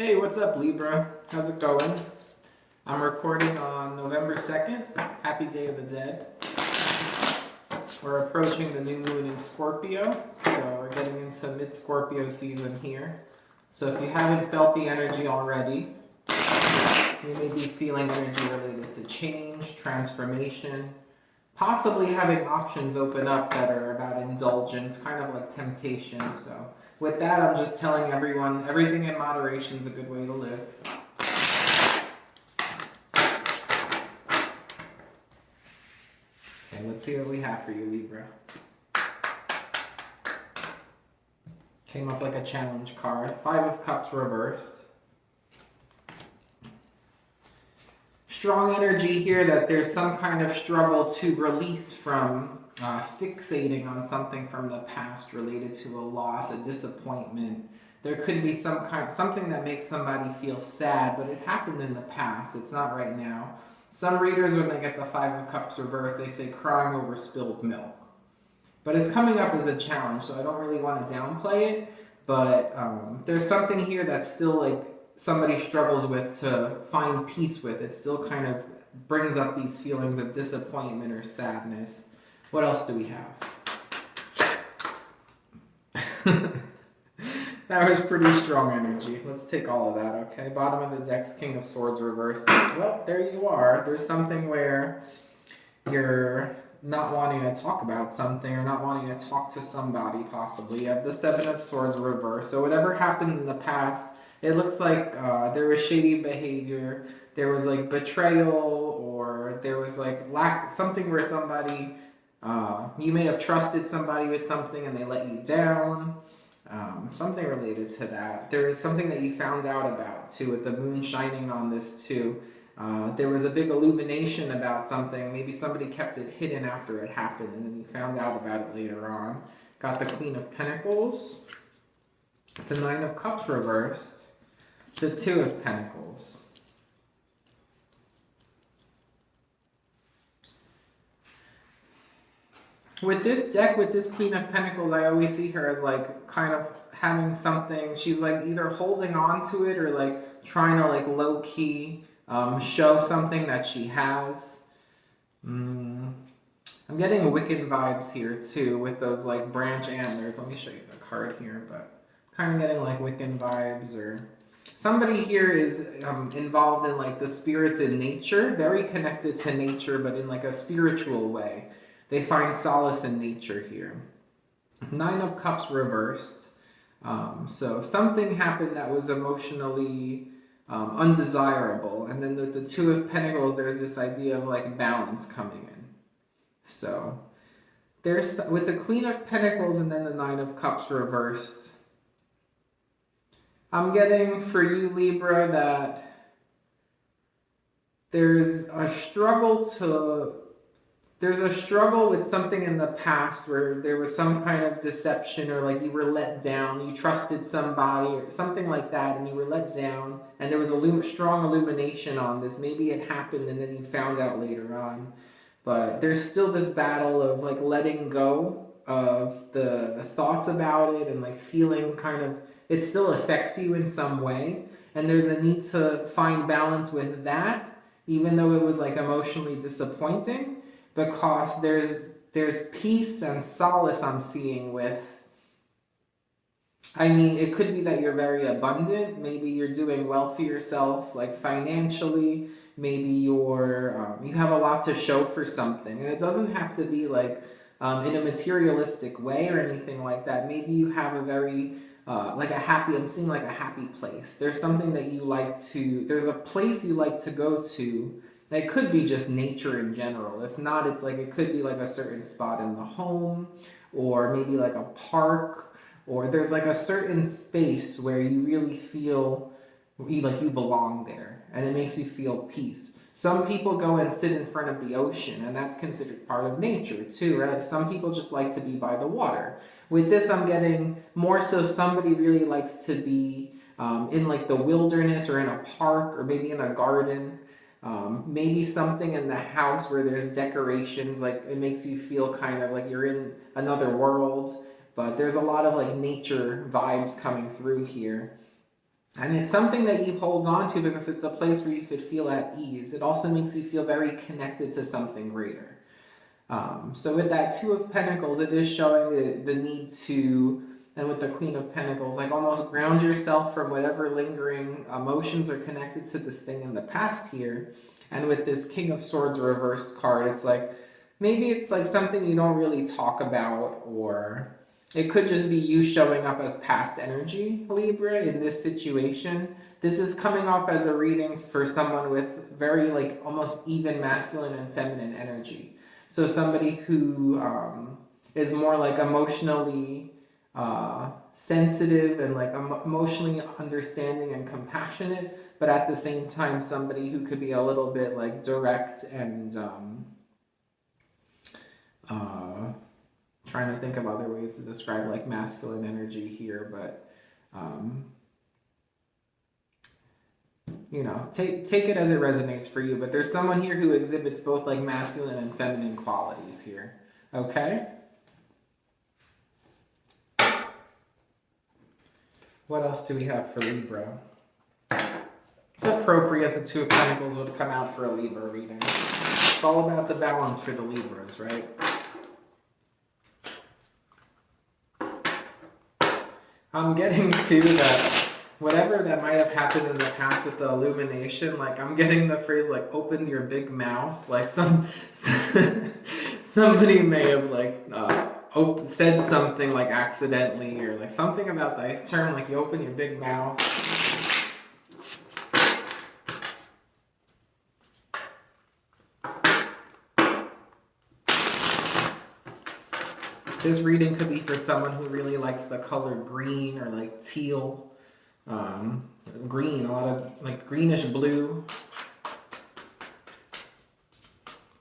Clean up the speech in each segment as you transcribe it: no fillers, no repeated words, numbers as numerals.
Hey, what's up, Libra? How's it going? I'm recording on November 2nd. Happy Day of the Dead. We're approaching the new moon in Scorpio, so we're getting into mid-Scorpio season here. So if you haven't felt the energy already, you may be feeling energy related to change, transformation, possibly having options open up that are about indulgence, kind of like temptation. So with that, I'm just telling everyone, everything in moderation is a good way to live. Okay, let's see what we have for you, Libra. Came up like a challenge card. 5 of Cups reversed. Strong energy here that there's some kind of struggle to release from fixating on something from the past related to a loss, a disappointment. There could be something that makes somebody feel sad, but it happened in the past. It's not right now. Some readers, when they get the 5 of Cups reversed, they say crying over spilled milk. But it's coming up as a challenge, so I don't really want to downplay it. But there's something here that's still like somebody struggles with to find peace with. It still kind of brings up these feelings of disappointment or sadness. What else do we have? That was pretty strong energy. Let's take all of that, okay? Bottom of the deck's King of Swords reversed. Well, there you are. There's something where you're not wanting to talk about something or not wanting to talk to somebody, possibly. You have the 7 of Swords reversed. So whatever happened in the past, it looks like there was shady behavior, there was like betrayal, or there was like something where somebody, you may have trusted somebody with something and they let you down. Something related to that. There is something that you found out about too, with the moon shining on this too. There was a big illumination about something. Maybe somebody kept it hidden after it happened, and then you found out about it later on. Got the Queen of Pentacles, the 9 of Cups reversed, the 2 of Pentacles. With this deck, with this Queen of Pentacles, I always see her as like kind of having something. She's like either holding on to it or like trying to like low key show something that she has. I'm getting Wiccan vibes here too with those like branch antlers. Let me show you the card here, but kind of getting like Wiccan vibes, or somebody here is involved in like the spirits in nature, very connected to nature, but in like a spiritual way. They find solace in nature here. 9 of Cups reversed. So something happened that was emotionally undesirable. And then with the 2 of Pentacles, there's this idea of like balance coming in. So there's, with the Queen of Pentacles and then the 9 of Cups reversed, I'm getting for you, Libra, that there's a struggle with something in the past where there was some kind of deception, or like you were let down, you trusted somebody or something like that, and you were let down, and there was a strong illumination on this. Maybe it happened and then you found out later on. But there's still this battle of like letting go of the thoughts about it, and like feeling kind of, it still affects you in some way. And there's a need to find balance with that, even though it was like emotionally disappointing, because there's peace and solace I'm seeing with, I mean, it could be that you're very abundant. Maybe you're doing well for yourself, like financially. Maybe you have a lot to show for something, and it doesn't have to be like in a materialistic way or anything like that. Maybe you have a very like a happy. I'm seeing like a happy place. There's something that you like to. There's a place you like to go to. It could be just nature in general. If not, it's like it could be like a certain spot in the home, or maybe like a park, or there's like a certain space where you really feel like you belong there, and it makes you feel peace. Some people go and sit in front of the ocean, and that's considered part of nature too, right? Some people just like to be by the water. With this, I'm getting more so somebody really likes to be in like the wilderness, or in a park, or maybe in a garden. Maybe something in the house where there's decorations, like it makes you feel kind of like you're in another world. But there's a lot of like nature vibes coming through here. And it's something that you hold on to because it's a place where you could feel at ease. It also makes you feel very connected to something greater. So with that Two of Pentacles, it is showing the need to, and with the Queen of Pentacles, like almost ground yourself from whatever lingering emotions are connected to this thing in the past here. And with this King of Swords reversed card, it's like, maybe it's like something you don't really talk about, or it could just be you showing up as past energy, Libra, in this situation. This is coming off as a reading for someone with very like almost even masculine and feminine energy. So somebody who is more like emotionally sensitive and like emotionally understanding and compassionate, but at the same time somebody who could be a little bit like direct and uh, trying to think of other ways to describe like masculine energy here, but you know, take it as it resonates for you. But there's someone here who exhibits both like masculine and feminine qualities here. Okay. What else do we have for Libra? It's appropriate the Two of Pentacles would come out for a Libra reading. It's all about the balance for the Libras, right? I'm getting to that, whatever that might have happened in the past with the illumination, like I'm getting the phrase like open your big mouth, like somebody may have like said something like accidentally, or like something about the term like you open your big mouth. This reading could be for someone who really likes the color green or like teal. Green, a lot of like greenish blue.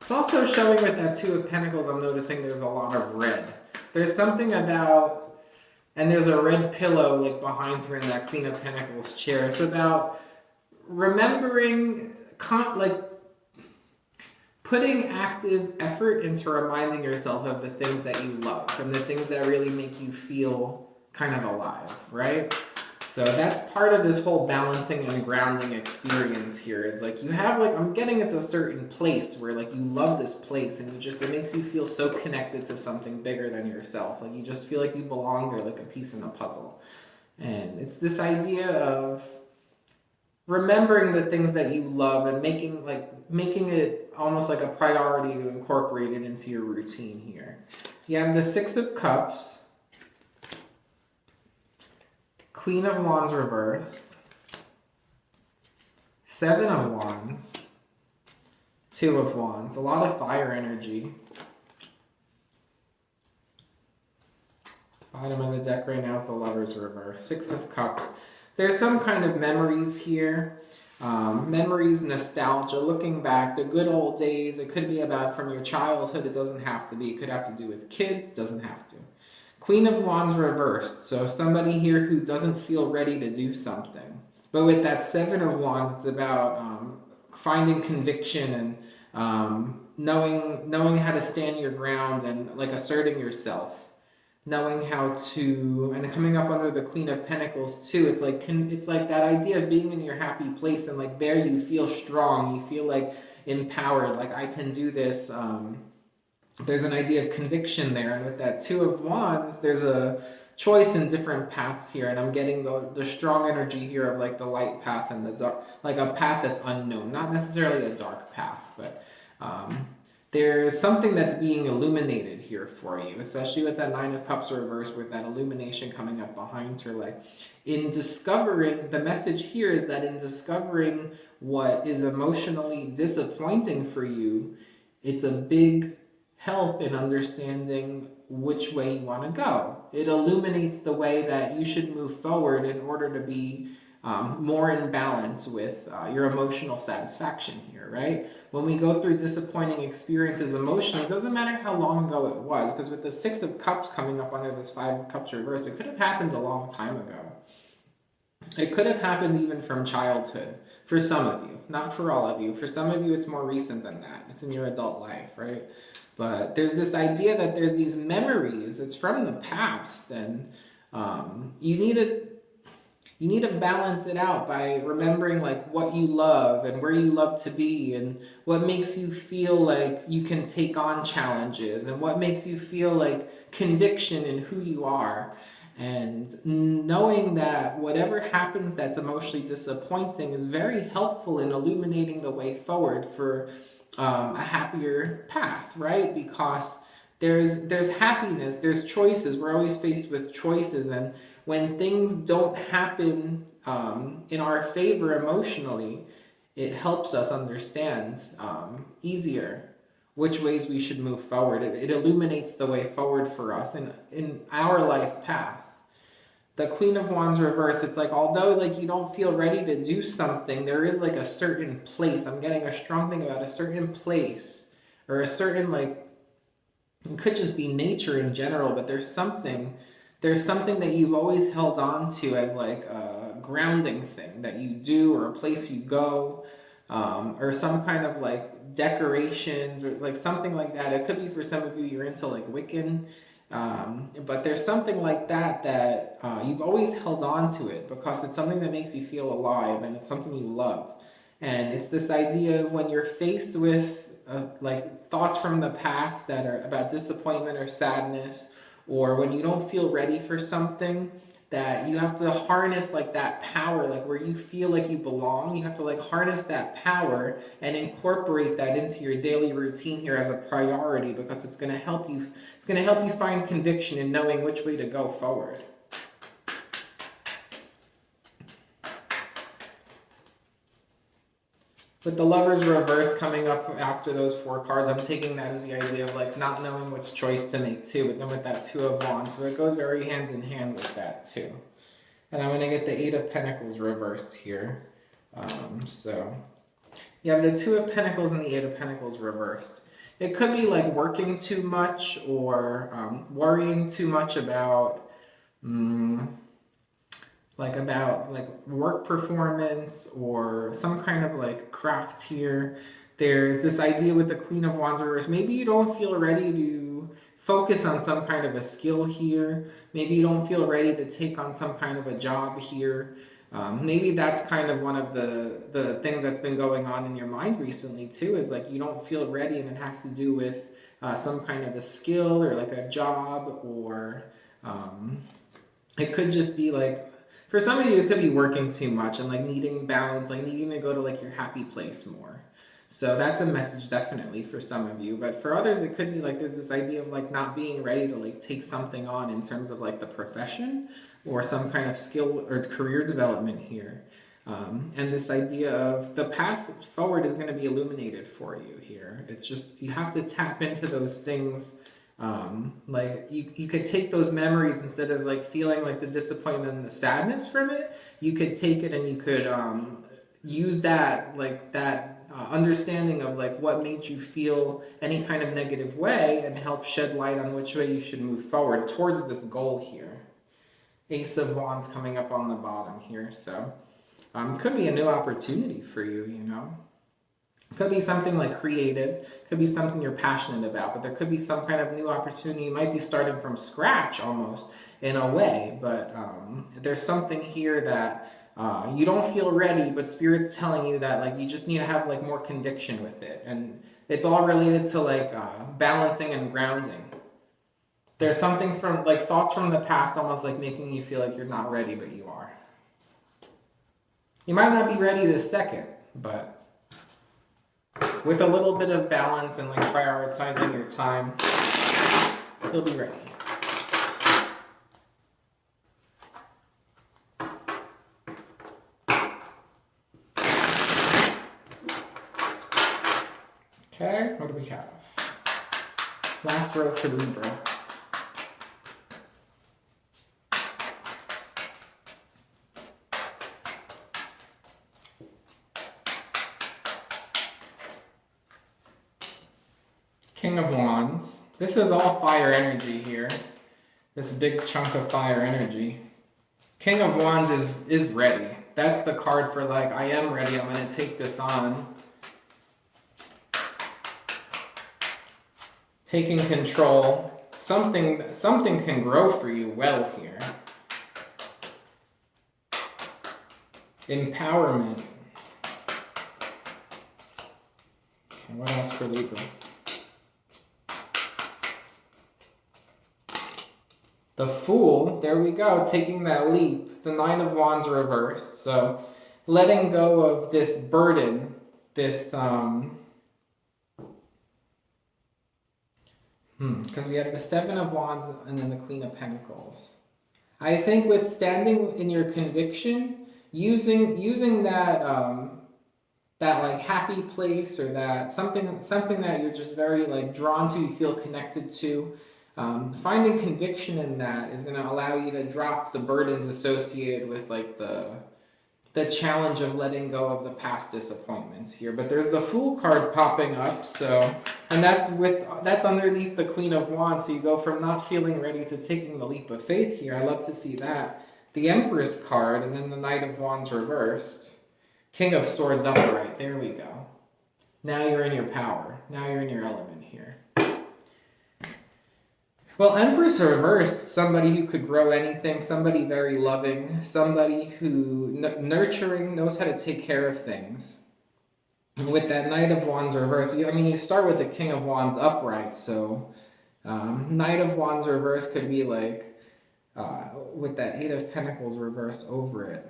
It's also showing with that Two of Pentacles, I'm noticing there's a lot of red. There's something about, and there's a red pillow like behind her in that Queen of Pentacles chair. It's about remembering, like putting active effort into reminding yourself of the things that you love and the things that really make you feel kind of alive, right? So that's part of this whole balancing and grounding experience here. Is like you have like, I'm getting it's a certain place where like you love this place and you just, it makes you feel so connected to something bigger than yourself. Like you just feel like you belong there, like a piece in a puzzle. And it's this idea of remembering the things that you love and making it almost like a priority to incorporate it into your routine here. You have the Six of Cups, Queen of Wands reversed, Seven of Wands, Two of Wands, a lot of fire energy. Bottom of the deck right now is the Lovers reverse, Six of Cups. There's some kind of memories here. Memories, nostalgia, looking back, the good old days. It could be about from your childhood. It doesn't have to be. It could have to do with kids. Doesn't have to. Queen of Wands reversed. So somebody here who doesn't feel ready to do something. But with that Seven of Wands, it's about finding conviction and knowing how to stand your ground and like asserting yourself. Knowing how to, and coming up under the Queen of Pentacles too, it's like that idea of being in your happy place, and like there you feel strong, you feel like empowered, like I can do this. There's an idea of conviction there, and with that Two of Wands, there's a choice in different paths here, and I'm getting the strong energy here of like the light path and the dark, like a path that's unknown, not necessarily a dark path, but there's something that's being illuminated here for you, especially with that Nine of Cups reversed, with that illumination coming up behind her. Like in discovering, the message here is that in discovering what is emotionally disappointing for you, it's a big help in understanding which way you want to go. It illuminates the way that you should move forward in order to be more in balance with your emotional satisfaction here, right? When we go through disappointing experiences emotionally, it doesn't matter how long ago it was, because with the Six of Cups coming up under this Five of Cups reverse, it could have happened a long time ago. It could have happened even from childhood, for some of you, not for all of you. For some of you, it's more recent than that. It's in your adult life, right? But there's this idea that there's these memories, it's from the past, and you need to, You need to balance it out by remembering like what you love and where you love to be and what makes you feel like you can take on challenges and what makes you feel like conviction in who you are. And knowing that whatever happens that's emotionally disappointing is very helpful in illuminating the way forward for a happier path, right? Because there's happiness, there's choices. We're always faced with choices, and when things don't happen in our favor emotionally, it helps us understand easier which ways we should move forward. It illuminates the way forward for us in our life path. The Queen of Wands reverse, it's like although like you don't feel ready to do something, there is like a certain place. I'm getting a strong thing about a certain place or a certain like, it could just be nature in general, but there's something that you've always held on to as like a grounding thing that you do or a place you go, or some kind of like decorations or like something like that. It could be for some of you, you're into like Wiccan, but there's something like that that you've always held on to it because it's something that makes you feel alive and it's something you love. And it's this idea of when you're faced with like thoughts from the past that are about disappointment or sadness, or when you don't feel ready for something, that you have to harness like that power, like where you feel like you belong. You have to like harness that power and incorporate that into your daily routine here as a priority, because it's going to help you. It's going to help you find conviction in knowing which way to go forward. With the Lovers reverse coming up after those 4 cards, I'm taking that as the idea of like not knowing which choice to make too, but then with that 2 of Wands, so it goes very hand in hand with that too. And I'm going to get the 8 of Pentacles reversed here. So you have the 2 of Pentacles and the 8 of Pentacles reversed. It could be like working too much or worrying too much about like work performance or some kind of like craft here. There's this idea with the Queen of Wands reverse. Maybe you don't feel ready to focus on some kind of a skill here. Maybe you don't feel ready to take on some kind of a job here. Maybe that's kind of one of the things that's been going on in your mind recently too, is like you don't feel ready, and it has to do with some kind of a skill or like a job, or it could just be like, for some of you, it could be working too much and like needing balance, like needing to go to like your happy place more. So that's a message definitely for some of you. But for others, it could be like there's this idea of like not being ready to like take something on in terms of like the profession or some kind of skill or career development here. And this idea of the path forward is going to be illuminated for you here. It's just, you have to tap into those things. Like you could take those memories, instead of like feeling like the disappointment and the sadness from it, you could take it and you could use that, like that understanding of like what made you feel any kind of negative way, and help shed light on which way you should move forward towards this goal here. Ace of Wands coming up on the bottom here, so could be a new opportunity for you, you know. Could be something like creative, could be something you're passionate about, but there could be some kind of new opportunity. You might be starting from scratch almost in a way, but there's something here that you don't feel ready, but Spirit's telling you that like you just need to have like more conviction with it. And it's all related to like balancing and grounding. There's something from like thoughts from the past almost like making you feel like you're not ready, but you are. You might not be ready this second, but with a little bit of balance and like prioritizing your time, you'll be ready. Okay, what do we have? Last row for Libra. King of Wands. This is all fire energy here. This big chunk of fire energy. King of Wands is ready. That's the card for like, I am ready, I'm going to take this on. Taking control. Something can grow for you well here. Empowerment. Okay, what else for Libra? The Fool, there we go, taking that leap. The Nine of Wands reversed. So letting go of this burden, this, because we have the Seven of Wands and then the Queen of Pentacles. I think with standing in your conviction, using that that like happy place, or that something that you're just very like drawn to, you feel connected to. Finding conviction in that is going to allow you to drop the burdens associated with like the challenge of letting go of the past disappointments here. But there's the Fool card popping up, so, and that's underneath the Queen of Wands, so you go from not feeling ready to taking the leap of faith here. I love to see that. The Empress card, and then the Knight of Wands reversed. King of Swords upright. There we go. Now you're in your power. Now you're in your element here. Well, Empress reversed, somebody who could grow anything, somebody very loving, somebody who nurturing, knows how to take care of things. And with that Knight of Wands reversed, I mean, you start with the King of Wands upright, so Knight of Wands reversed could be like, with that Eight of Pentacles reversed over it.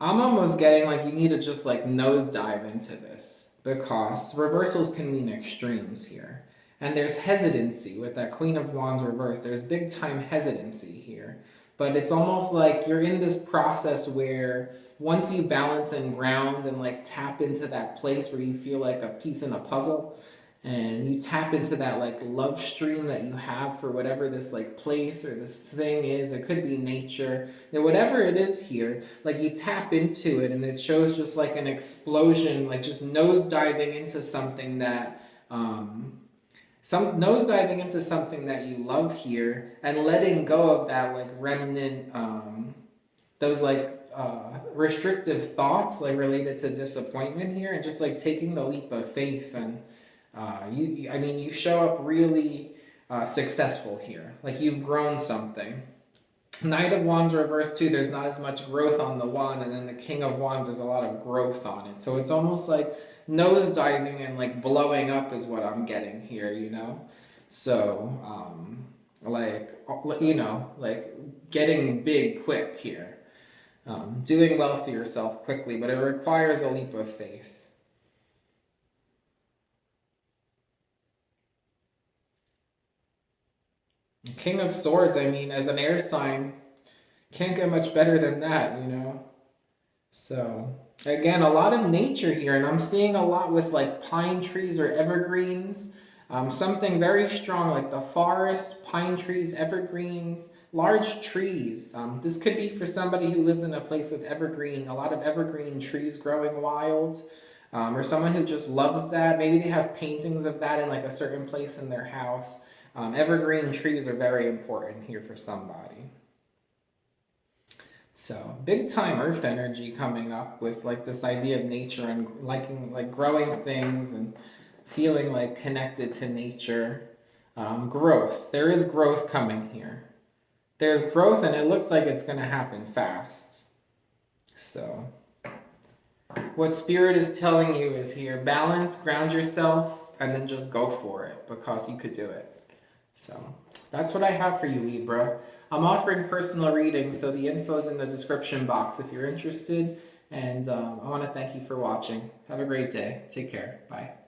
I'm almost getting like you need to just like nosedive into this, because reversals can mean extremes here. And there's hesitancy with that Queen of Wands reversed. There's big time hesitancy here. But it's almost like you're in this process where once you balance and ground and like tap into that place where you feel like a piece in a puzzle, and you tap into that like love stream that you have for whatever this like place or this thing is. It could be nature, whatever it is here, like you tap into it and it shows just like an explosion, like just nosediving into something that nosediving into something that you love here, and letting go of that like remnant, those like restrictive thoughts like related to disappointment here, and just like taking the leap of faith. And you show up really successful here, like you've grown something. Knight of Wands reversed too, there's not as much growth on the wand, and then the King of Wands, there's a lot of growth on it. So it's almost like nosediving and like blowing up is what I'm getting here, you know? So, like getting big quick here. Doing well for yourself quickly, but it requires a leap of faith. King of Swords, I mean, as an air sign, can't get much better than that, you know? So, again, a lot of nature here, and I'm seeing a lot with like pine trees or evergreens. Something very strong like the forest, pine trees, evergreens, large trees. This could be for somebody who lives in a place with a lot of evergreen trees growing wild. Or someone who just loves that. Maybe they have paintings of that in like a certain place in their house. Evergreen trees are very important here for somebody. So big time earth energy coming up with like this idea of nature and liking like growing things and feeling like connected to nature. Growth. There is growth coming here. There's growth, and it looks like it's going to happen fast. So what Spirit is telling you is here, balance, ground yourself, and then just go for it, because you could do it. So that's what I have for you, Libra. I'm offering personal readings, so the info's in the description box if you're interested. And I want to thank you for watching. Have a great day. Take care. Bye.